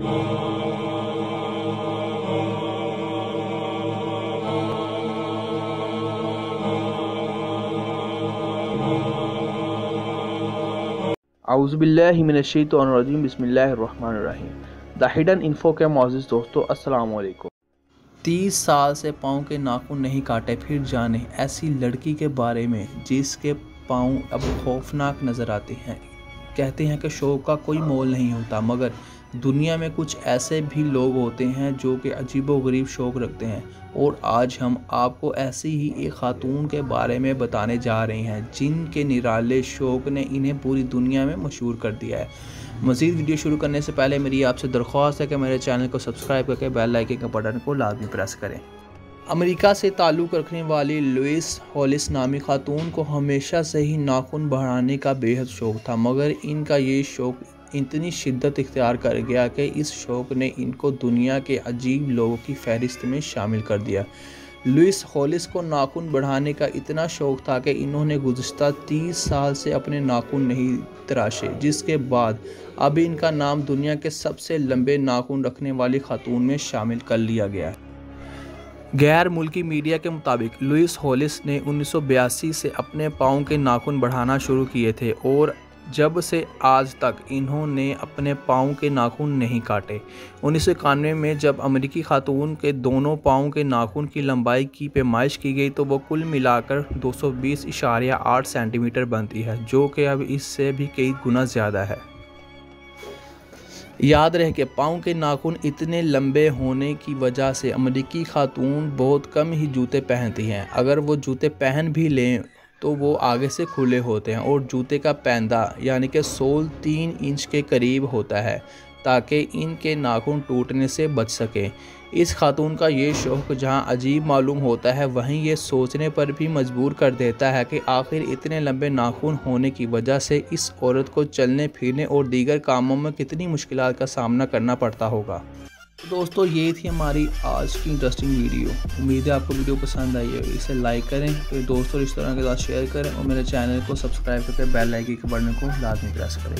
औज़ुबिल्लाहि मिनश्शैतानिर्रजीम बिस्मिल्लाहिर्रहमानिर्रहीम। The hidden info के मोअज़्ज़िज़ दोस्तों, अस्सलाम वालेकुम। 30 साल से पाँव के नाखून नहीं काटे, फिर जाने ऐसी लड़की के बारे में जिसके पाँव अब खौफनाक नज़र आते हैं। कहते हैं कि शौक़ का कोई मोल नहीं होता, मगर दुनिया में कुछ ऐसे भी लोग होते हैं जो कि अजीबोगरीब शौक़ रखते हैं। और आज हम आपको ऐसी ही एक खातून के बारे में बताने जा रहे हैं जिनके निराले शौक़ ने इन्हें पूरी दुनिया में मशहूर कर दिया है। मज़ीद वीडियो शुरू करने से पहले मेरी आपसे दरख्वास्त है कि मेरे चैनल को सब्सक्राइब करके बेल आइकन के बटन को लाजमी प्रेस करें। अमेरिका से ताल्लुक़ रखने वाली लुइस हॉलिस नामी खातून को हमेशा से ही नाखून बढ़ाने का बेहद शौक़ था, मगर इनका ये शौक़ इतनी शिद्दत इख्तियार कर गया कि इस शौक़ ने इनको दुनिया के अजीब लोगों की फहरिस्त में शामिल कर दिया। लुइस हॉलिस को नाखून बढ़ाने का इतना शौक़ था कि इन्होंने गुज़श्ता 30 साल से अपने नाखून नहीं तराशे, जिसके बाद अब इनका नाम दुनिया के सबसे लंबे नाखून रखने वाली खातून में शामिल कर लिया गया। गैर मुल्की मीडिया के मुताबिक लुइस हॉलिस ने 1982 से अपने पाँव के नाखून बढ़ाना शुरू किए थे और जब से आज तक इन्होंने अपने पाँव के नाखून नहीं काटे। 1991 में जब अमेरिकी खातून के दोनों पाँव के नाखून की लंबाई की पैमाइश की गई तो वो कुल मिलाकर 220.8 सेंटीमीटर बनती है, जो कि अब इससे भी कई गुना ज़्यादा है। याद रहे कि पाँव के नाखून इतने लंबे होने की वजह से अमेरिकी खातून बहुत कम ही जूते पहनती हैं। अगर वो जूते पहन भी लें तो वो आगे से खुले होते हैं और जूते का पैंदा यानी कि सोल 3 इंच के करीब होता है ताकि इनके नाखून टूटने से बच सके। इस खातून का ये शौक़ जहां अजीब मालूम होता है, वहीं ये सोचने पर भी मजबूर कर देता है कि आखिर इतने लंबे नाखून होने की वजह से इस औरत को चलने फिरने और दीगर कामों में कितनी मुश्किलात का सामना करना पड़ता होगा। दोस्तों, ये थी हमारी आज की इंटरेस्टिंग वीडियो। उम्मीद है आपको वीडियो पसंद आई है। इसे लाइक करें, फिर दोस्तों रिश्तेदारों के साथ शेयर करें और मेरे चैनल को सब्सक्राइब करके बेल आइकन के बटन को लाजमी प्रेस करें।